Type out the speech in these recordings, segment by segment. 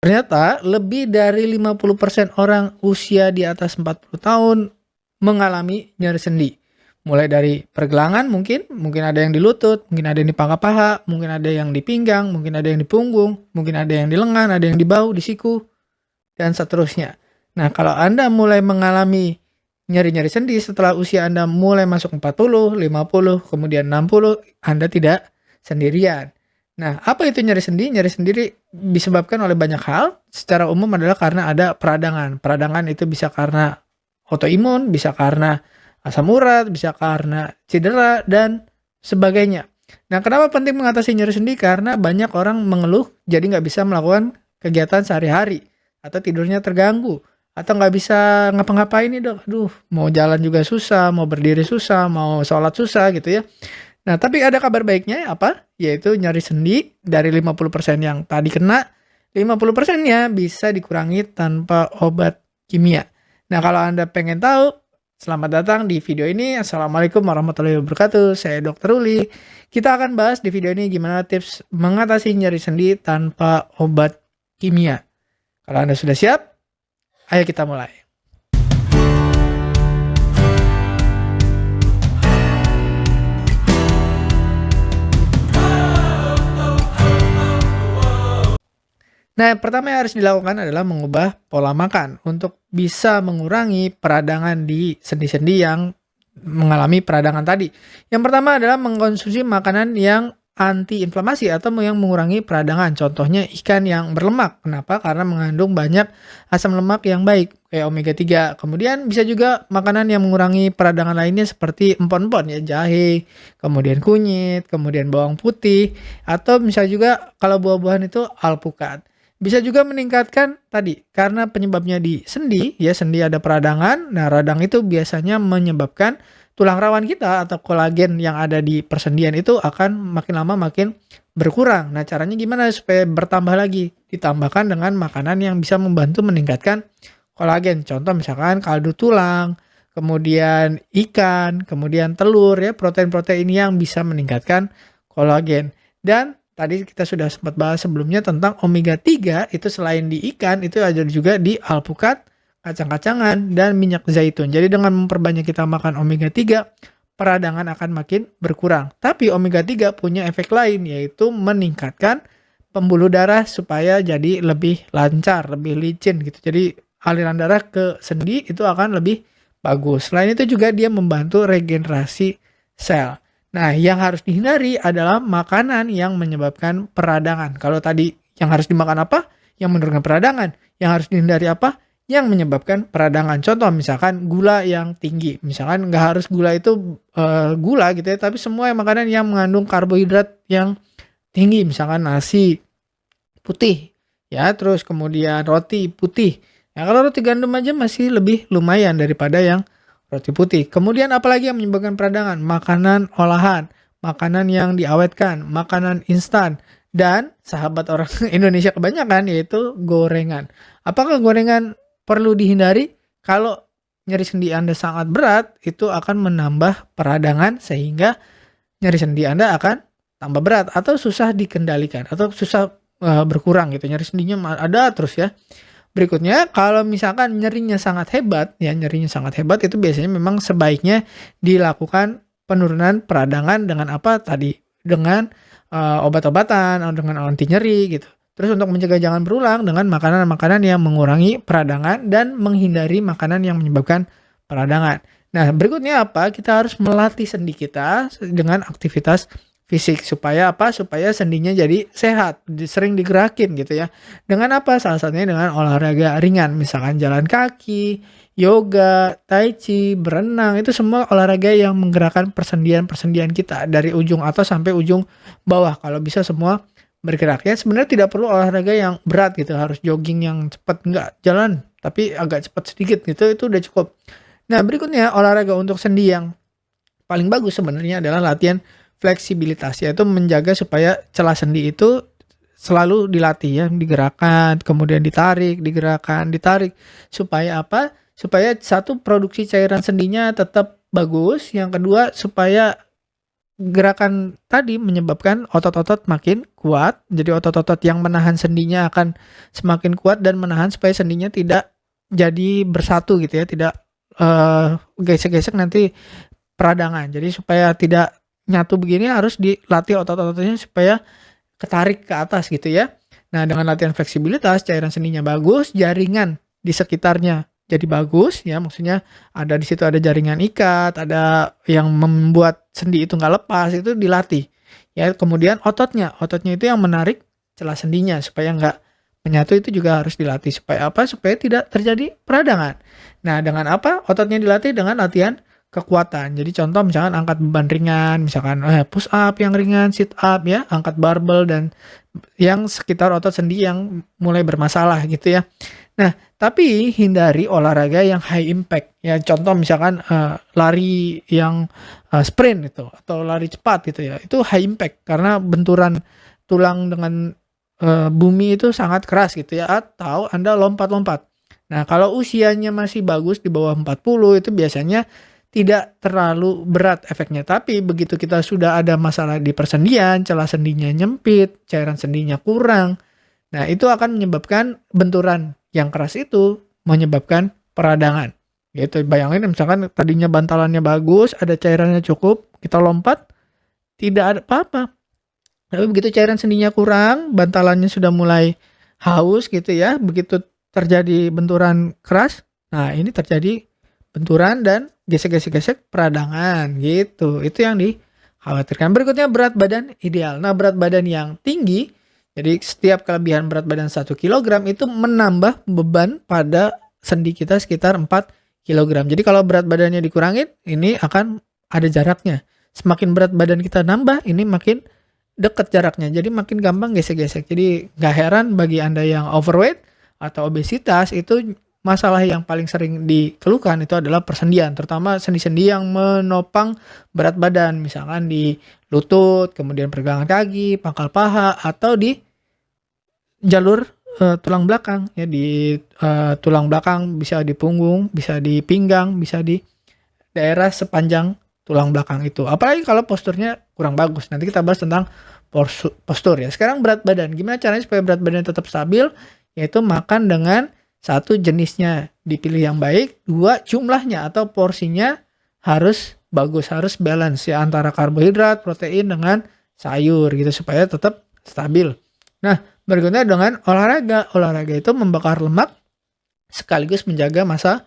Ternyata lebih dari 50% orang usia di atas 40 tahun mengalami nyeri sendi. Mulai dari pergelangan mungkin ada yang di lutut, mungkin ada yang di pangkal paha, mungkin ada yang di pinggang, mungkin ada yang di punggung, mungkin ada yang di lengan, ada yang di bahu, di siku, dan seterusnya. Nah, kalau Anda mulai mengalami nyeri-nyeri sendi setelah usia Anda mulai masuk 40, 50, kemudian 60, Anda tidak sendirian. Nah, apa itu nyeri sendi? Nyeri sendiri disebabkan oleh banyak hal. Secara umum adalah karena ada peradangan. Peradangan itu bisa karena autoimun, bisa karena asam urat, bisa karena cedera, dan sebagainya. Nah, kenapa penting mengatasi nyeri sendi? Karena banyak orang mengeluh jadi nggak bisa melakukan kegiatan sehari-hari, atau tidurnya terganggu, atau nggak bisa ngapa-ngapain nih dok. Aduh, mau jalan juga susah, mau berdiri susah, mau sholat susah gitu ya. Nah, tapi ada kabar baiknya apa? Yaitu nyeri sendi dari 50% yang tadi kena, 50%-nya bisa dikurangi tanpa obat kimia. Nah, kalau Anda pengen tahu, selamat datang di video ini. Assalamualaikum warahmatullahi wabarakatuh. Saya Dr. Uli. Kita akan bahas di video ini gimana tips mengatasi nyeri sendi tanpa obat kimia. Kalau Anda sudah siap, ayo kita mulai. Nah, yang pertama yang harus dilakukan adalah mengubah pola makan untuk bisa mengurangi peradangan di sendi-sendi yang mengalami peradangan tadi. Yang pertama adalah mengkonsumsi makanan yang antiinflamasi atau yang mengurangi peradangan. Contohnya ikan yang berlemak. Kenapa? Karena mengandung banyak asam lemak yang baik, kayak omega 3. Kemudian bisa juga makanan yang mengurangi peradangan lainnya seperti empon-empon ya, jahe, kemudian kunyit, kemudian bawang putih, atau bisa juga kalau buah-buahan itu alpukat. Bisa juga meningkatkan tadi, karena penyebabnya di sendi, ya sendi ada peradangan, nah radang itu biasanya menyebabkan tulang rawan kita atau kolagen yang ada di persendian itu akan makin lama makin berkurang. Nah caranya gimana supaya bertambah lagi? Ditambahkan dengan makanan yang bisa membantu meningkatkan kolagen. Contoh misalkan kaldu tulang, kemudian ikan, kemudian telur ya, protein-protein yang bisa meningkatkan kolagen. Dan tadi kita sudah sempat bahas sebelumnya tentang omega 3 itu selain di ikan itu ada juga di alpukat, kacang-kacangan, dan minyak zaitun. Jadi dengan memperbanyak kita makan omega 3, peradangan akan makin berkurang. Tapi omega 3 punya efek lain yaitu meningkatkan pembuluh darah supaya jadi lebih lancar, lebih licin gitu. Jadi aliran darah ke sendi itu akan lebih bagus. Selain itu juga dia membantu regenerasi sel. Nah, yang harus dihindari adalah makanan yang menyebabkan peradangan. Kalau tadi yang harus dimakan apa? Yang menurunkan peradangan. Yang harus dihindari apa? Yang menyebabkan peradangan. Contoh misalkan gula yang tinggi. Misalkan nggak harus gula itu gula gitu ya, tapi semua makanan yang mengandung karbohidrat yang tinggi. Misalkan nasi putih, ya, terus kemudian roti putih. Nah, kalau roti gandum aja masih lebih lumayan daripada yang roti putih. Kemudian apalagi yang menyebabkan peradangan? Makanan olahan, makanan yang diawetkan, makanan instan, dan sahabat orang Indonesia kebanyakan yaitu gorengan. Apakah gorengan perlu dihindari? Kalau nyeri sendi Anda sangat berat, itu akan menambah peradangan sehingga nyeri sendi Anda akan tambah berat atau susah dikendalikan atau susah berkurang gitu. Nyeri sendinya ada terus ya. Berikutnya, kalau misalkan nyerinya sangat hebat, ya nyerinya sangat hebat itu biasanya memang sebaiknya dilakukan penurunan peradangan dengan apa tadi? Dengan obat-obatan atau dengan anti nyeri gitu. Terus untuk mencegah jangan berulang dengan makanan-makanan yang mengurangi peradangan dan menghindari makanan yang menyebabkan peradangan. Nah, berikutnya apa? Kita harus melatih sendi kita dengan aktivitas fisik supaya apa? Supaya sendinya jadi sehat, sering digerakin gitu ya. Dengan apa? Salah satunya dengan olahraga ringan, misalkan jalan kaki, yoga, tai chi, berenang, itu semua olahraga yang menggerakkan persendian-persendian kita dari ujung atas sampai ujung bawah. Kalau bisa semua bergerak ya. Sebenarnya tidak perlu olahraga yang berat gitu, harus jogging yang cepat enggak, jalan tapi agak cepat sedikit gitu itu udah cukup. Nah, berikutnya olahraga untuk sendi yang paling bagus sebenarnya adalah latihan fleksibilitas, yaitu menjaga supaya celah sendi itu selalu dilatih ya, digerakkan, kemudian ditarik, digerakkan, ditarik. Supaya apa? Supaya satu produksi cairan sendinya tetap bagus, yang kedua supaya gerakan tadi menyebabkan otot-otot makin kuat. Jadi otot-otot yang menahan sendinya akan semakin kuat dan menahan supaya sendinya tidak jadi bersatu gitu ya, tidak gesek-gesek nanti peradangan. Jadi supaya tidak nyatu begini harus dilatih otot-ototnya supaya ketarik ke atas gitu ya. Nah, dengan latihan fleksibilitas, cairan sendinya bagus, jaringan di sekitarnya jadi bagus ya, maksudnya ada di situ ada jaringan ikat, ada yang membuat sendi itu nggak lepas, itu dilatih. Ya, kemudian ototnya itu yang menarik celah sendinya supaya nggak menyatu, itu juga harus dilatih. Supaya apa? Supaya tidak terjadi peradangan. Nah, dengan apa? Ototnya dilatih dengan latihan kekuatan. Jadi contoh misalkan angkat beban ringan, misalkan push up yang ringan, sit up ya, angkat barbel dan yang sekitar otot sendi yang mulai bermasalah gitu ya. Nah, tapi hindari olahraga yang high impact. Ya, contoh misalkan lari yang sprint itu atau lari cepat gitu ya. Itu high impact karena benturan tulang dengan bumi itu sangat keras gitu ya, atau Anda lompat-lompat. Nah, kalau usianya masih bagus di bawah 40 itu biasanya tidak terlalu berat efeknya. Tapi begitu kita sudah ada masalah di persendian, celah sendinya nyempit, cairan sendinya kurang, nah itu akan menyebabkan benturan yang keras itu menyebabkan peradangan. Gitu. Bayangin misalkan tadinya bantalannya bagus, ada cairannya cukup, kita lompat, tidak ada apa-apa. Tapi begitu cairan sendinya kurang, bantalannya sudah mulai haus gitu ya, begitu terjadi benturan keras, nah ini terjadi benturan dan gesek-gesek peradangan gitu. Itu yang dikhawatirkan. Berikutnya berat badan ideal. Nah, berat badan yang tinggi, jadi setiap kelebihan berat badan 1 kilogram itu menambah beban pada sendi kita sekitar 4 kilogram. Jadi kalau berat badannya dikurangin, ini akan ada jaraknya. Semakin berat badan kita nambah, ini makin dekat jaraknya. Jadi makin gampang gesek-gesek. Jadi nggak heran bagi Anda yang overweight atau obesitas, itu masalah yang paling sering dikeluhkan itu adalah persendian, terutama sendi-sendi yang menopang berat badan, misalkan di lutut, kemudian pergelangan kaki, pangkal paha, atau di jalur tulang belakang ya, di tulang belakang, bisa di punggung, bisa di pinggang, bisa di daerah sepanjang tulang belakang itu. Apalagi kalau posturnya kurang bagus. Nanti kita bahas tentang postur ya. Sekarang berat badan. Gimana caranya supaya berat badan tetap stabil? Yaitu makan dengan satu, jenisnya dipilih yang baik, dua, jumlahnya atau porsinya harus bagus, harus balance ya antara karbohidrat, protein dengan sayur gitu supaya tetap stabil. Nah, berikutnya dengan olahraga. Olahraga itu membakar lemak sekaligus menjaga massa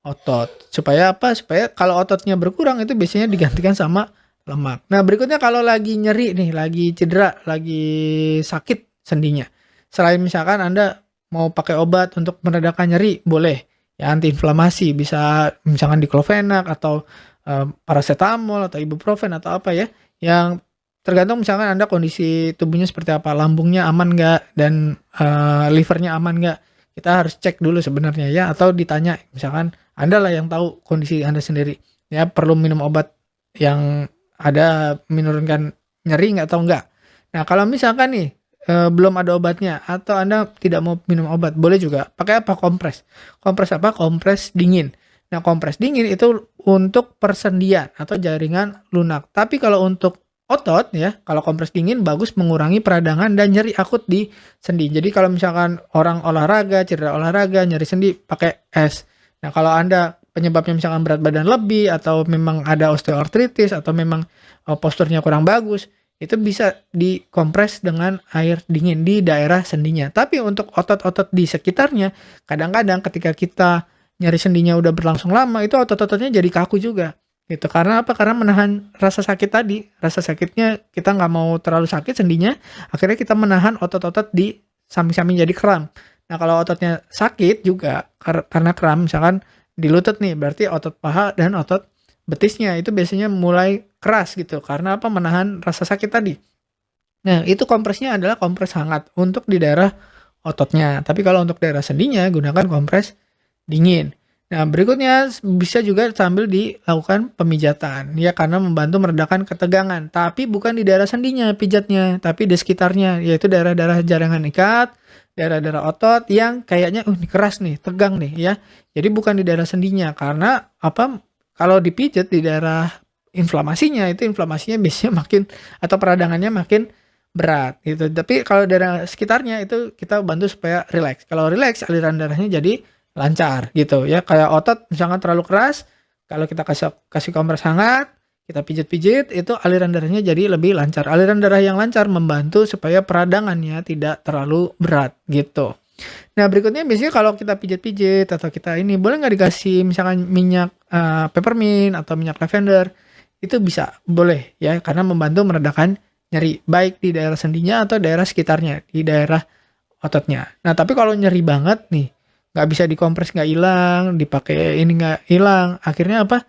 otot. Supaya apa? Supaya kalau ototnya berkurang itu biasanya digantikan sama lemak. Nah, berikutnya kalau lagi nyeri nih, lagi cedera, lagi sakit sendinya. Selain misalkan Anda mau pakai obat untuk meredakan nyeri, boleh. Ya, antiinflamasi, bisa misalkan diclofenac atau paracetamol atau ibuprofen atau apa ya. Yang tergantung misalkan Anda kondisi tubuhnya seperti apa, lambungnya aman nggak dan livernya aman nggak. Kita harus cek dulu sebenarnya ya, atau ditanya misalkan Anda lah yang tahu kondisi Anda sendiri. Ya, perlu minum obat yang ada menurunkan nyeri nggak atau enggak. Nah, kalau misalkan nih belum ada obatnya atau Anda tidak mau minum obat, boleh juga pakai apa? Kompres. Kompres apa? Kompres dingin. Nah, kompres dingin itu untuk persendian atau jaringan lunak. Tapi kalau untuk otot ya, kalau kompres dingin bagus mengurangi peradangan dan nyeri akut di sendi. Jadi kalau misalkan orang olahraga, cedera olahraga, nyeri sendi, pakai es. Nah, kalau Anda penyebabnya misalkan berat badan lebih atau memang ada osteoartritis atau memang posturnya kurang bagus, itu bisa dikompres dengan air dingin di daerah sendinya. Tapi untuk otot-otot di sekitarnya, kadang-kadang ketika kita nyeri sendinya udah berlangsung lama, itu otot-ototnya jadi kaku juga. Gitu. Karena apa? Karena menahan rasa sakit tadi. Rasa sakitnya kita nggak mau terlalu sakit sendinya, akhirnya kita menahan otot-otot di samping-samping jadi kram. Nah, kalau ototnya sakit juga karena kram, misalkan di lutut nih, berarti otot paha dan otot betisnya itu biasanya mulai keras gitu. Karena apa? Menahan rasa sakit tadi. Nah, itu kompresnya adalah kompres hangat untuk di daerah ototnya. Tapi kalau untuk daerah sendinya, gunakan kompres dingin. Nah, berikutnya bisa juga sambil dilakukan pemijatan. Ya, karena membantu meredakan ketegangan. Tapi bukan di daerah sendinya pijatnya, tapi di sekitarnya. Yaitu daerah-daerah jaringan ikat, daerah-daerah otot yang kayaknya ini keras nih, tegang nih ya. Jadi bukan di daerah sendinya. Karena apa? Kalau dipijat di daerah inflamasinya biasanya makin atau peradangannya makin berat gitu. Tapi kalau daerah sekitarnya itu kita bantu supaya rileks. Kalau rileks aliran darahnya jadi lancar gitu ya. Kayak otot misalkan terlalu keras, kalau kita kasih kompres hangat, kita pijit-pijit, itu aliran darahnya jadi lebih lancar. Aliran darah yang lancar membantu supaya peradangannya tidak terlalu berat gitu. Nah berikutnya biasanya kalau kita pijit-pijit atau kita ini boleh nggak dikasih misalkan minyak peppermint atau minyak lavender, itu bisa, boleh ya, karena membantu meredakan nyeri baik di daerah sendinya atau daerah sekitarnya, di daerah ototnya. Nah tapi kalau nyeri banget nih, nggak bisa dikompres nggak hilang, dipakai ini nggak hilang, akhirnya apa?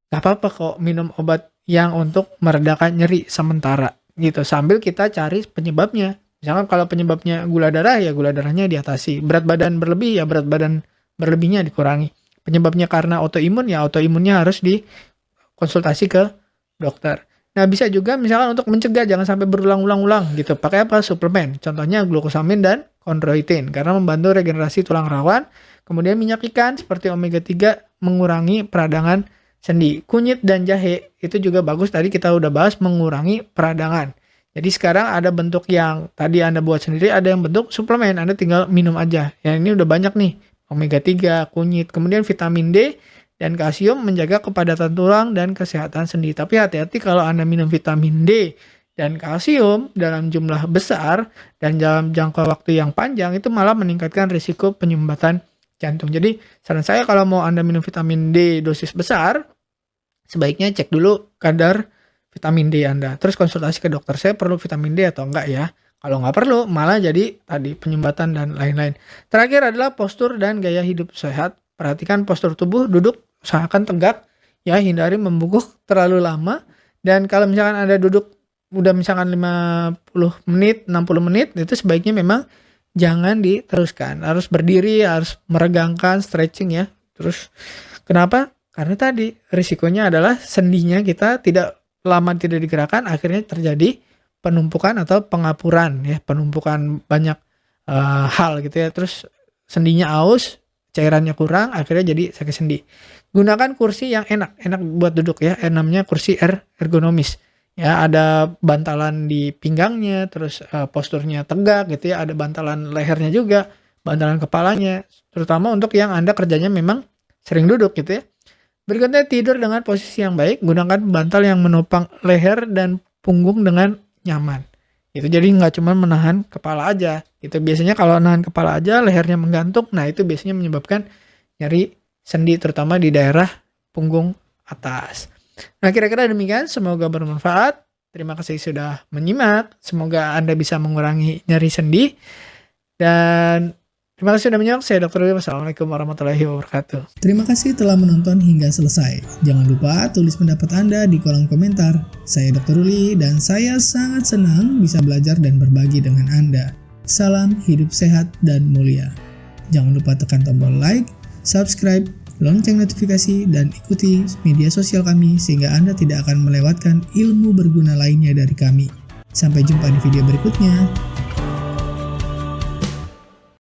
Nggak apa-apa kok minum obat yang untuk meredakan nyeri sementara gitu, sambil kita cari penyebabnya. Misalkan kalau penyebabnya gula darah, ya gula darahnya diatasi. Berat badan berlebih, ya berat badan berlebihnya dikurangi. Penyebabnya karena autoimun, ya autoimunnya harus dikonsultasi ke dokter. Nah bisa juga misalkan untuk mencegah jangan sampai berulang-ulang gitu, pakai apa? Suplemen. Contohnya glukosamin dan chondroitin karena membantu regenerasi tulang rawan. Kemudian minyak ikan seperti omega 3 mengurangi peradangan sendi. Kunyit dan jahe itu juga bagus, tadi kita udah bahas mengurangi peradangan. Jadi sekarang ada bentuk yang tadi Anda buat sendiri, ada yang bentuk suplemen, Anda tinggal minum aja. Ya ini udah banyak nih, omega 3, kunyit, kemudian vitamin D dan kalsium menjaga kepadatan tulang dan kesehatan sendi. Tapi hati-hati kalau Anda minum vitamin D dan kalsium dalam jumlah besar dan dalam jangka waktu yang panjang, itu malah meningkatkan risiko penyumbatan jantung. Jadi saran saya kalau mau Anda minum vitamin D dosis besar, sebaiknya cek dulu kadar vitamin D Anda. Terus konsultasi ke dokter, saya perlu vitamin D atau enggak ya. Kalau nggak perlu, malah jadi tadi penyumbatan dan lain-lain. Terakhir adalah postur dan gaya hidup sehat. Perhatikan postur tubuh, duduk usahakan tegak, ya hindari membungkuk terlalu lama. Dan kalau misalkan Anda duduk udah misalkan 50 menit, 60 menit, itu sebaiknya memang jangan diteruskan. Harus berdiri, harus meregangkan, stretching ya. Terus kenapa? Karena tadi risikonya adalah sendinya kita lama tidak digerakkan, akhirnya terjadi penumpukan atau pengapuran ya, penumpukan banyak hal gitu ya. Terus sendinya aus, cairannya kurang, akhirnya jadi sakit sendi. Gunakan kursi yang enak buat duduk ya, namanya kursi ergonomis. Ya, ada bantalan di pinggangnya, terus posturnya tegak gitu ya, ada bantalan lehernya juga, bantalan kepalanya, terutama untuk yang Anda kerjanya memang sering duduk gitu ya. Berikutnya tidur dengan posisi yang baik, gunakan bantal yang menopang leher dan punggung dengan nyaman. Itu jadi nggak cuma menahan kepala aja. Itu biasanya kalau nahan kepala aja, lehernya menggantung, nah itu biasanya menyebabkan nyeri sendi terutama di daerah punggung atas. Nah kira-kira demikian, semoga bermanfaat. Terima kasih sudah menyimak, semoga Anda bisa mengurangi nyeri sendi. Dan terima kasih sudah menyimak, saya Dr. Uli. Wassalamualaikum warahmatullahi wabarakatuh. Terima kasih telah menonton hingga selesai. Jangan lupa tulis pendapat Anda di kolom komentar. Saya Dr. Uli dan saya sangat senang bisa belajar dan berbagi dengan Anda. Salam hidup sehat dan mulia. Jangan lupa tekan tombol like, subscribe, lonceng notifikasi, dan ikuti media sosial kami sehingga Anda tidak akan melewatkan ilmu berguna lainnya dari kami. Sampai jumpa di video berikutnya.